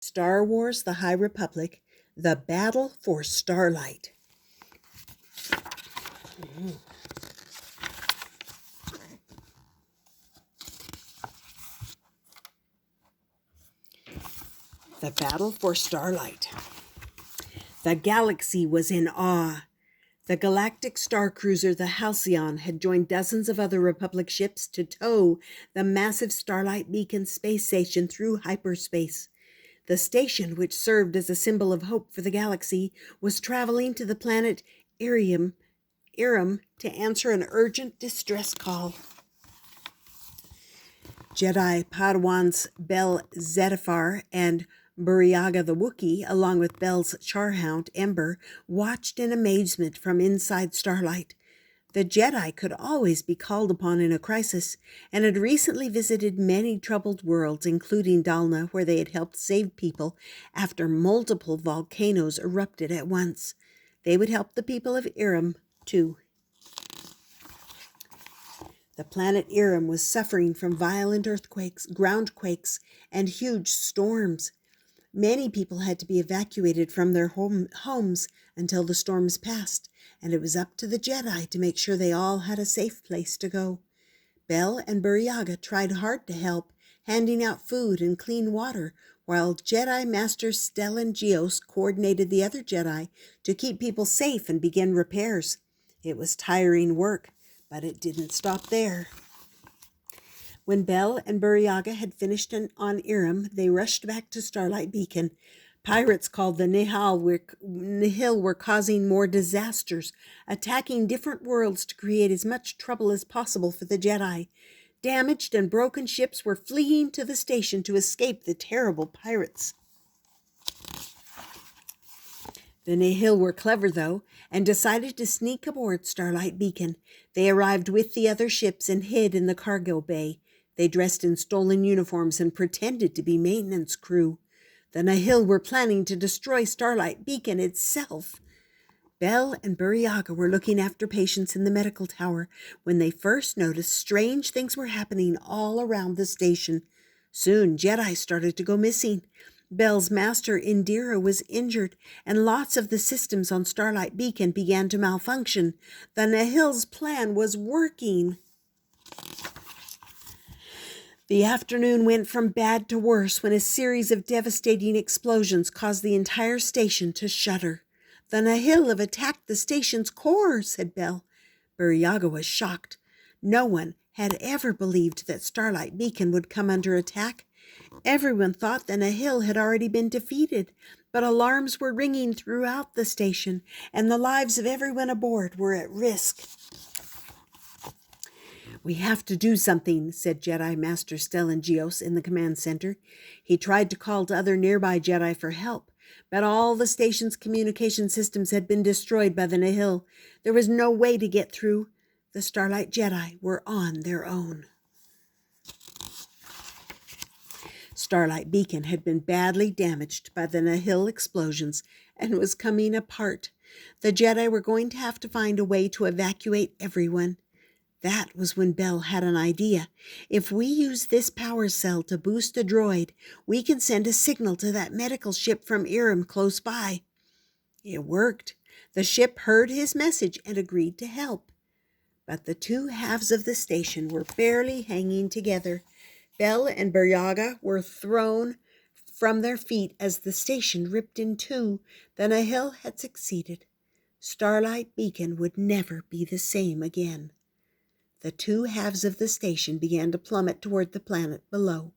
Star Wars: The High Republic, The Battle for Starlight. The Battle for Starlight. The galaxy was in awe. The galactic star cruiser, the Halcyon, had joined dozens of other Republic ships to tow the massive Starlight Beacon space station through hyperspace. The station, which served as a symbol of hope for the galaxy, was traveling to the planet Irium to answer an urgent distress call. Jedi Padawans Bel Zettifar and Burryaga the Wookiee, along with Bel's charhound Ember, watched in amazement from inside Starlight. The Jedi could always be called upon in a crisis, and had recently visited many troubled worlds, including Dalna, where they had helped save people after multiple volcanoes erupted at once. They would help the people of Irium, too. The planet Irium was suffering from violent earthquakes, groundquakes, and huge storms. Many people had to be evacuated from their homes until the storms passed, and it was up to the Jedi to make sure they all had a safe place to go. Bel and Burryaga tried hard to help, handing out food and clean water, while Jedi Master Stellan Gios coordinated the other Jedi to keep people safe and begin repairs. It was tiring work, but it didn't stop there. When Bel and Burryaga had finished on Irium, they rushed back to Starlight Beacon. Pirates called the Nihil were causing more disasters, attacking different worlds to create as much trouble as possible for the Jedi. Damaged and broken ships were fleeing to the station to escape the terrible pirates. The Nihil were clever, though, and decided to sneak aboard Starlight Beacon. They arrived with the other ships and hid in the cargo bay. They dressed in stolen uniforms and pretended to be maintenance crew. The Nihil were planning to destroy Starlight Beacon itself. Bel and Burryaga were looking after patients in the medical tower when they first noticed strange things were happening all around the station. Soon, Jedi started to go missing. Bel's master, Indira, was injured, and lots of the systems on Starlight Beacon began to malfunction. The Nihil's plan was working. The afternoon went from bad to worse when a series of devastating explosions caused the entire station to shudder. The Nihil have attacked the station's core, said Bel. Burryaga was shocked. No one had ever believed that Starlight Beacon would come under attack. Everyone thought the Nihil had already been defeated, but alarms were ringing throughout the station, and the lives of everyone aboard were at risk. "We have to do something," said Jedi Master Stellan Gios in the command center. He tried to call to other nearby Jedi for help, but all the station's communication systems had been destroyed by the Nihil. There was no way to get through. The Starlight Jedi were on their own. Starlight Beacon had been badly damaged by the Nihil explosions and was coming apart. The Jedi were going to have to find a way to evacuate everyone. That was when Bel had an idea. If we use this power cell to boost a droid, we can send a signal to that medical ship from Irium close by. It worked. The ship heard his message and agreed to help. But the two halves of the station were barely hanging together. Bel and Burryaga were thrown from their feet as the station ripped in two. The Nihil had succeeded. Starlight Beacon would never be the same again. The two halves of the station began to plummet toward the planet below.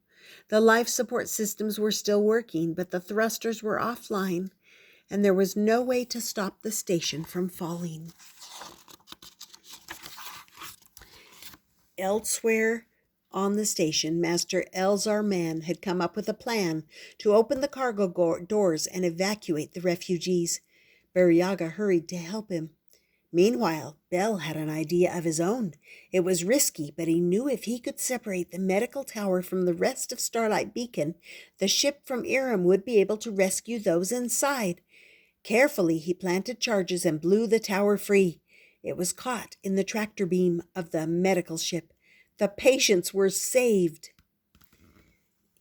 The life support systems were still working, but the thrusters were offline, and there was no way to stop the station from falling. Elsewhere on the station, Master Elzar Mann had come up with a plan to open the cargo doors and evacuate the refugees. Burryaga hurried to help him. Meanwhile, Bel had an idea of his own. It was risky, but he knew if he could separate the medical tower from the rest of Starlight Beacon, the ship from Irium would be able to rescue those inside. Carefully, he planted charges and blew the tower free. It was caught in the tractor beam of the medical ship. The patients were saved.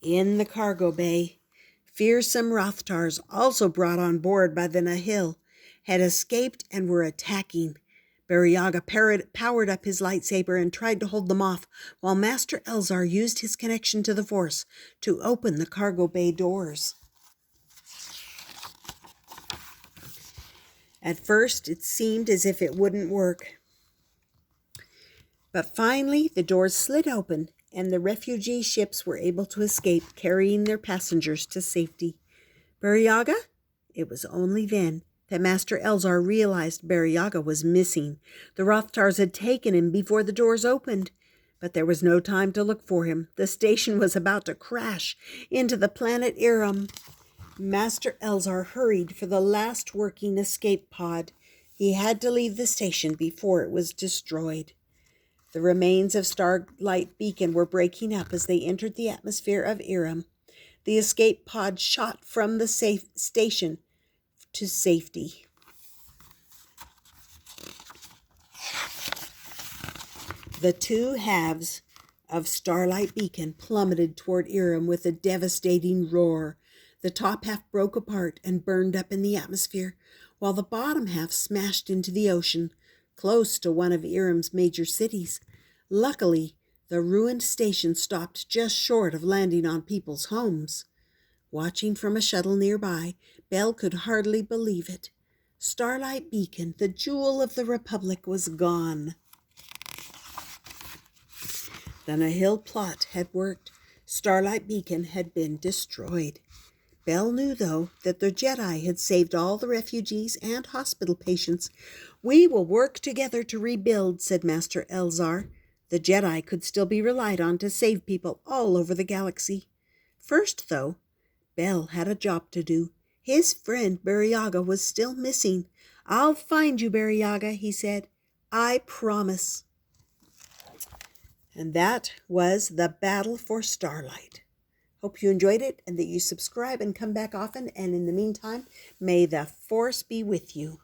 In the cargo bay, Fearsome Rothars, also brought on board by the Nihil, had escaped and were attacking. Burryaga powered up his lightsaber and tried to hold them off, while Master Elzar used his connection to the Force to open the cargo bay doors. At first, it seemed as if it wouldn't work. But finally, the doors slid open, and the refugee ships were able to escape, carrying their passengers to safety. Burryaga? It was only then that Master Elzar realized Burryaga was missing. The Rothars had taken him before the doors opened. But there was no time to look for him. The station was about to crash into the planet Iram. Master Elzar hurried for the last working escape pod. He had to leave the station before it was destroyed. The remains of Starlight Beacon were breaking up as they entered the atmosphere of Iram. The escape pod shot from the station to safety. The two halves of Starlight Beacon plummeted toward Iram with a devastating roar. The top half broke apart and burned up in the atmosphere, while the bottom half smashed into the ocean, close to one of Iram's major cities. Luckily, the ruined station stopped just short of landing on people's homes. Watching from a shuttle nearby, Belle could hardly believe it. Starlight Beacon, the jewel of the Republic, was gone. The Nihil plot had worked. Starlight Beacon had been destroyed. Belle knew, though, that the Jedi had saved all the refugees and hospital patients. "We will work together to rebuild," said Master Elzar. The Jedi could still be relied on to save people all over the galaxy. First, though, Belle had a job to do. His friend Burryaga was still missing. "I'll find you, Burryaga," he said. "I promise." And that was the battle for Starlight. Hope you enjoyed it and that you subscribe and come back often. And in the meantime, may the Force be with you.